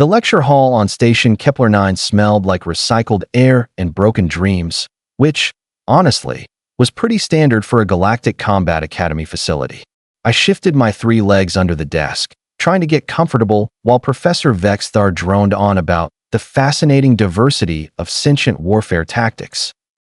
The lecture hall on Station Kepler 9 smelled like recycled air and broken dreams, which, honestly, was pretty standard for a Galactic Combat Academy facility. I shifted my 3 legs under the desk, trying to get comfortable while Professor Vex'thar droned on about the fascinating diversity of sentient warfare tactics.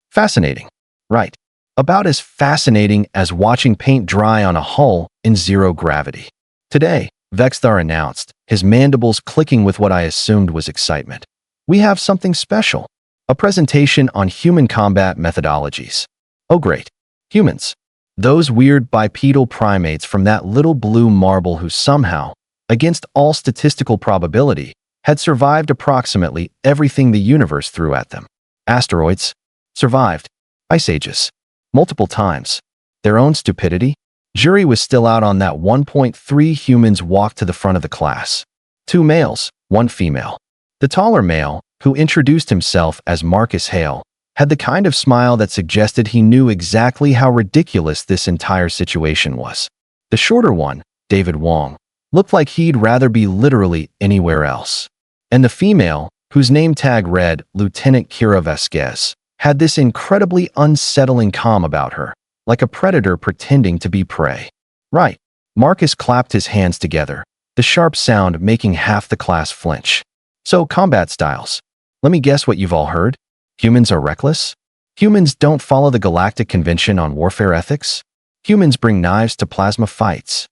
Fascinating, right? About as fascinating as watching paint dry on a hull in zero gravity. Today, Vex'thar announced, his mandibles clicking with what I assumed was excitement. We have something special. A presentation on human combat methodologies. Oh great. Humans. Those weird bipedal primates from that little blue marble who somehow, against all statistical probability, had survived approximately everything the universe threw at them. Asteroids. Survived. Ice ages. Multiple times. Their own stupidity. Jury was still out on that. 1.3 humans walked to the front of the class. 2 males, 1 female. The taller male, who introduced himself as Marcus Hale, had the kind of smile that suggested he knew exactly how ridiculous this entire situation was. The shorter one, David Wong, looked like he'd rather be literally anywhere else. And the female, whose name tag read Lieutenant Kira Vasquez, had this incredibly unsettling calm about her, like a predator pretending to be prey. Right. Marcus clapped his hands together, the sharp sound making half the class flinch. So, combat styles. Let me guess what you've all heard? Humans are reckless? Humans don't follow the Galactic Convention on Warfare Ethics? Humans bring knives to plasma fights.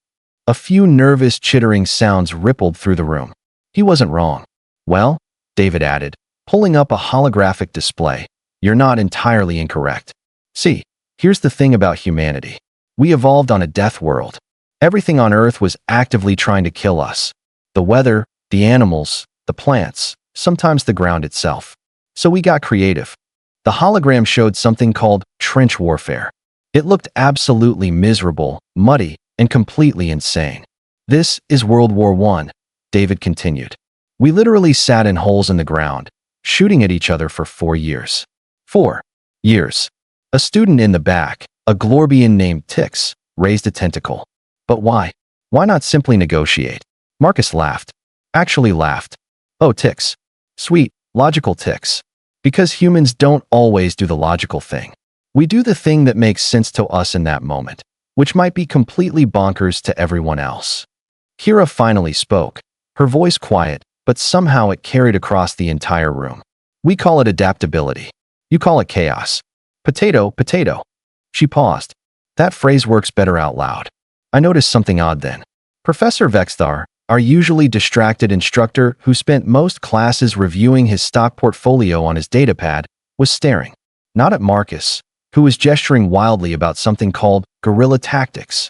A few nervous, chittering sounds rippled through the room. He wasn't wrong. Well, David added, pulling up a holographic display, you're not entirely incorrect. See, here's the thing about humanity. We evolved on a death world. Everything on Earth was actively trying to kill us. The weather, the animals, the plants, sometimes the ground itself. So we got creative. The hologram showed something called trench warfare. It looked absolutely miserable, muddy, and completely insane. This is World War I, David continued. We literally sat in holes in the ground, shooting at each other for 4 years. 4 years. A student in the back, a Glorbian named Tix, raised a tentacle. But why? Why not simply negotiate? Marcus laughed. Actually laughed. Oh, Tix. Sweet, logical Tix. Because humans don't always do the logical thing. We do the thing that makes sense to us in that moment, which might be completely bonkers to everyone else. Kira finally spoke, her voice quiet, but somehow it carried across the entire room. We call it adaptability. You call it chaos. Potato, potato. She paused. That phrase works better out loud. I noticed something odd then. Professor Vex'thar, our usually distracted instructor who spent most classes reviewing his stock portfolio on his datapad, was staring. Not at Marcus, who was gesturing wildly about something called guerrilla tactics.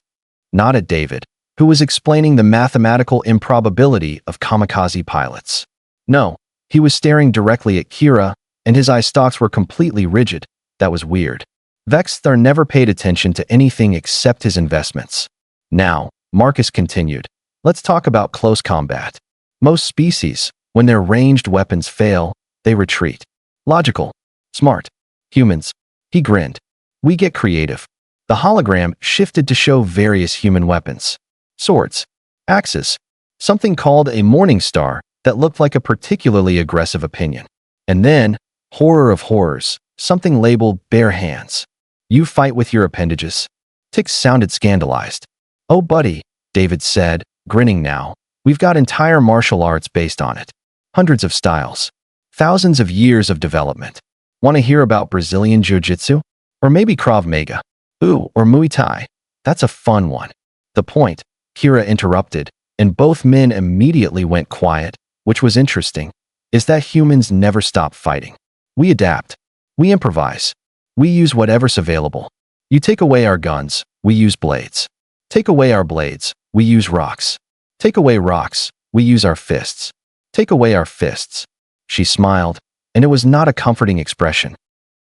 Not at David, who was explaining the mathematical improbability of kamikaze pilots. No, he was staring directly at Kira, and his eye stalks were completely rigid. That was weird. Vex'thar never paid attention to anything except his investments. Now, Marcus continued, let's talk about close combat. Most species, when their ranged weapons fail, they retreat. Logical. Smart. Humans. He grinned. We get creative. The hologram shifted to show various human weapons. Swords. Axes. Something called a morning star that looked like a particularly aggressive opinion. And then, horror of horrors, something labeled bare hands. You fight with your appendages. Tix sounded scandalized. Oh buddy, David said, grinning now. We've got entire martial arts based on it. Hundreds of styles. Thousands of years of development. Want to hear about Brazilian Jiu-Jitsu? Or maybe Krav Maga? Ooh, or Muay Thai? That's a fun one. The point, Kira interrupted, and both men immediately went quiet, which was interesting, is that humans never stop fighting. We adapt. We improvise. We use whatever's available. You take away our guns, we use blades. Take away our blades, we use rocks. Take away rocks, we use our fists. Take away our fists. She smiled, and it was not a comforting expression.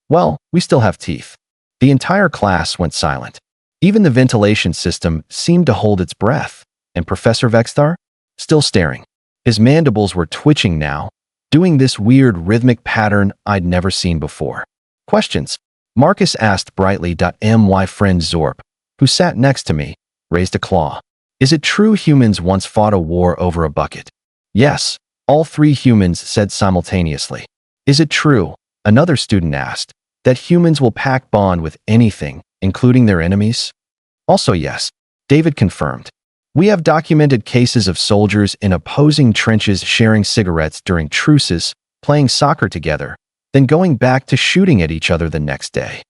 Well, we still have teeth. The entire class went silent. Even the ventilation system seemed to hold its breath, and Professor Vex'thar? Still staring. His mandibles were twitching now, doing this weird rhythmic pattern I'd never seen before. Questions? Marcus asked brightly. My friend Zorp, who sat next to me, raised a claw. Is it true humans once fought a war over a bucket? Yes, All three humans said simultaneously. Is it true, another student asked, that humans will pack bond with anything, including their enemies? Also yes, David confirmed. We have documented cases of soldiers in opposing trenches sharing cigarettes during truces, playing soccer together, then going back to shooting at each other the next day.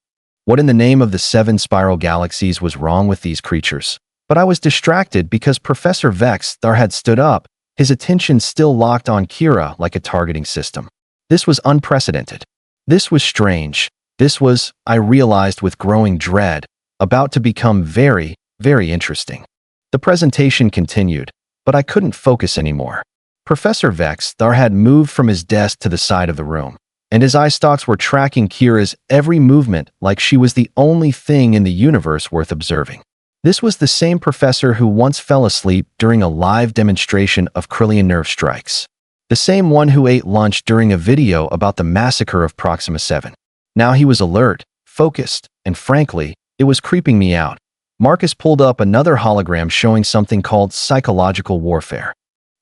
What in the name of the 7 spiral galaxies was wrong with these creatures? But I was distracted because Professor Vex'thar had stood up, his attention still locked on Kira like a targeting system. This was unprecedented. This was strange. This was, I realized with growing dread, about to become very, very interesting. The presentation continued, but I couldn't focus anymore. Professor Vex'thar had moved from his desk to the side of the room, and his eye stalks were tracking Kira's every movement like she was the only thing in the universe worth observing. This was the same professor who once fell asleep during a live demonstration of Krillian nerve strikes. The same one who ate lunch during a video about the massacre of Proxima 7. Now he was alert, focused, and frankly, it was creeping me out. Marcus pulled up another hologram showing something called psychological warfare.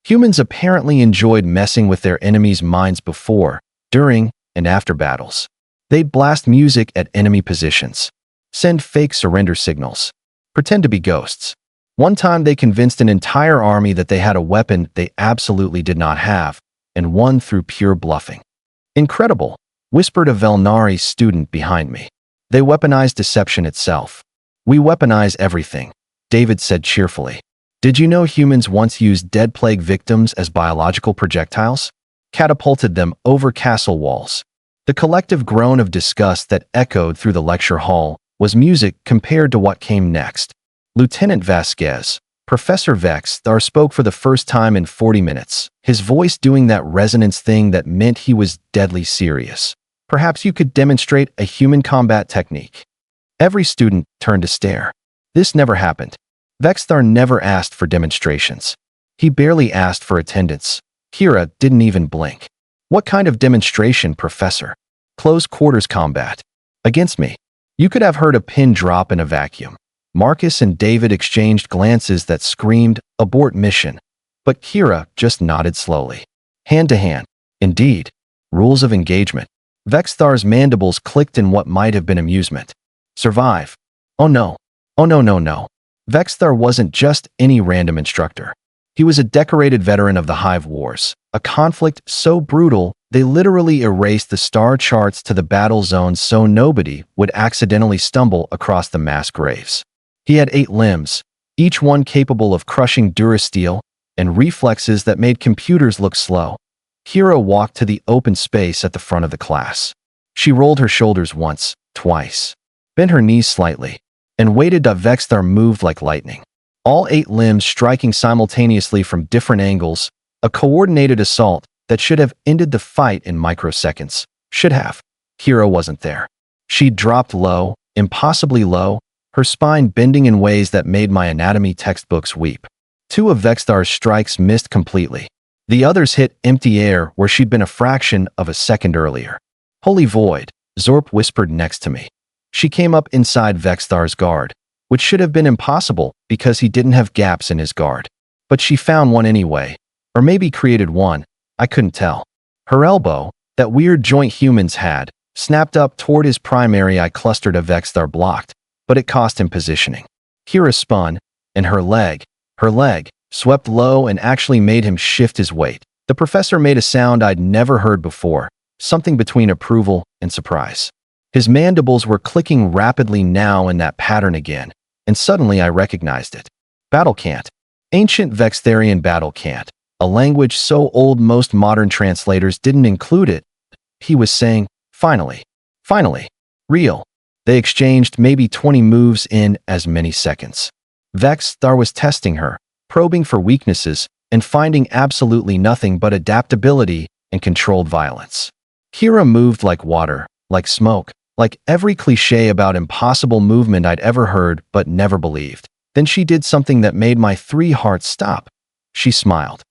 Humans apparently enjoyed messing with their enemies' minds before, during, and after battles. They'd blast music at enemy positions, send fake surrender signals, pretend to be ghosts. One time they convinced an entire army that they had a weapon they absolutely did not have, and won through pure bluffing. Incredible, whispered a Velnari student behind me. They weaponized deception itself. We weaponize everything, David said cheerfully. Did you know humans once used dead plague victims as biological projectiles? Catapulted them over castle walls. The collective groan of disgust that echoed through the lecture hall was music compared to what came next. Lieutenant Vasquez, Professor Vex'thar spoke for the first time in 40 minutes, his voice doing that resonance thing that meant he was deadly serious. Perhaps you could demonstrate a human combat technique. Every student turned to stare. This never happened. Vex'thar never asked for demonstrations. He barely asked for attendance. Kira didn't even blink. What kind of demonstration, Professor? Close quarters combat. Against me. You could have heard a pin drop in a vacuum. Marcus and David exchanged glances that screamed, abort mission. But Kira just nodded slowly. Hand to hand. Indeed. Rules of engagement. Vex'thar's mandibles clicked in what might have been amusement. Survive. Oh no. Oh no no no. Vex'thar wasn't just any random instructor. He was a decorated veteran of the Hive Wars, a conflict so brutal they literally erased the star charts to the battle zones so nobody would accidentally stumble across the mass graves. He had 8 limbs, each one capable of crushing durasteel, and reflexes that made computers look slow. Kira walked to the open space at the front of the class. She rolled her shoulders once, twice, bent her knees slightly, and waited. Vex'thar moved like lightning. All 8 limbs striking simultaneously from different angles, a coordinated assault that should have ended the fight in microseconds. Should have. Kira wasn't there. She dropped low, impossibly low, her spine bending in ways that made my anatomy textbooks weep. 2 of Vex'thar's strikes missed completely. The others hit empty air where she'd been a fraction of a second earlier. Holy void, Zorp whispered next to me. She came up inside Vex'thar's guard, which should have been impossible because he didn't have gaps in his guard. But she found one anyway, or maybe created one, I couldn't tell. Her elbow, that weird joint humans had, snapped up toward his primary eye. Clustered of Vex'thar blocked, but it cost him positioning. Kira spun, and her leg, swept low and actually made him shift his weight. The professor made a sound I'd never heard before, something between approval and surprise. His mandibles were clicking rapidly now in that pattern again, and suddenly I recognized it. Battle cant. Ancient Vex'tharian battle cant, a language so old most modern translators didn't include it. He was saying, finally, real. They exchanged maybe 20 moves in as many seconds. Vex'thar was testing her, probing for weaknesses, and finding absolutely nothing but adaptability and controlled violence. Kira moved like water, like smoke, like every cliché about impossible movement I'd ever heard but never believed. Then she did something that made my 3 hearts stop. She smiled.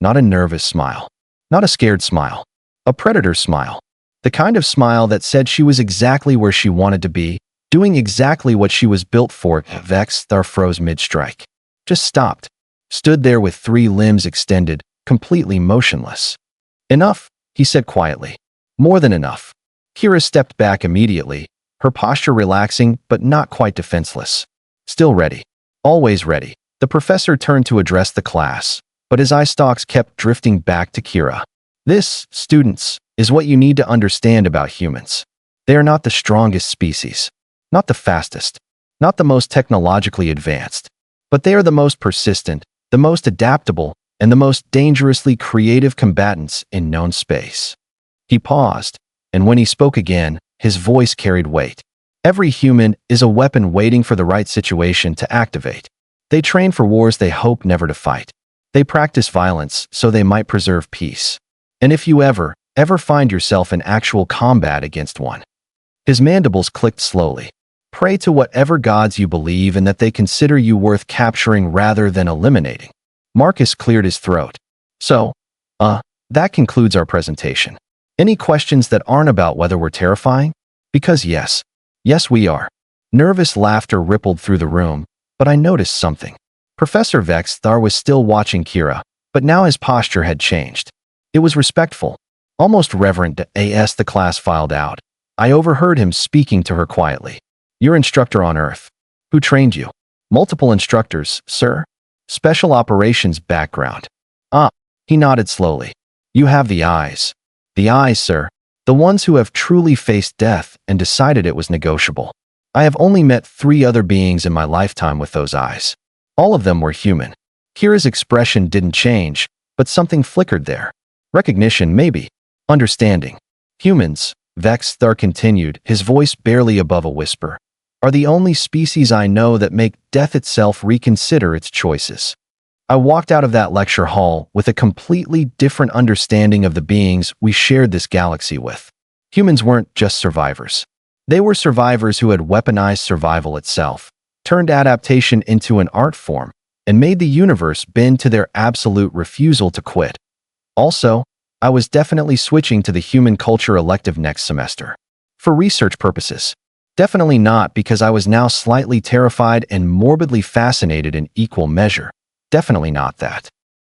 Not a nervous smile. Not a scared smile. A predator smile. The kind of smile that said she was exactly where she wanted to be, doing exactly what she was built for. Vex'thar froze mid-strike. Just stopped. Stood there with 3 limbs extended, completely motionless. "Enough," he said quietly. "More than enough." Kira stepped back immediately, her posture relaxing but not quite defenseless. "Still ready. Always ready." The professor turned to address the class, but his eye stalks kept drifting back to Kira. "This, students, is what you need to understand about humans. They are not the strongest species, not the fastest, not the most technologically advanced, but they are the most persistent, the most adaptable, and the most dangerously creative combatants in known space." He paused, and when he spoke again, his voice carried weight. "Every human is a weapon waiting for the right situation to activate. They train for wars they hope never to fight. They practice violence so they might preserve peace. And if you ever find yourself in actual combat against one." His mandibles clicked slowly. "Pray to whatever gods you believe and that they consider you worth capturing rather than eliminating." Marcus cleared his throat. "So, that concludes our presentation. Any questions that aren't about whether we're terrifying? Because yes, we are." Nervous laughter rippled through the room, but I noticed something. Professor Vex'thar was still watching Kira, but now his posture had changed. It was respectful, almost reverent as the class filed out. I overheard him speaking to her quietly. "Your instructor on Earth. Who trained you?" "Multiple instructors, sir. Special operations background." "Ah." He nodded slowly. "You have the eyes." "The eyes, sir. The ones who have truly faced death and decided it was negotiable. I have only met 3 other beings in my lifetime with those eyes. All of them were human." Kira's expression didn't change, but something flickered there. Recognition, maybe. Understanding. "Humans," Vex'thar continued, his voice barely above a whisper, "are the only species I know that make death itself reconsider its choices." I walked out of that lecture hall with a completely different understanding of the beings we shared this galaxy with. Humans weren't just survivors. They were survivors who had weaponized survival itself, turned adaptation into an art form, and made the universe bend to their absolute refusal to quit. Also, I was definitely switching to the human culture elective next semester. For research purposes. Definitely not because I was now slightly terrified and morbidly fascinated in equal measure. Definitely not that.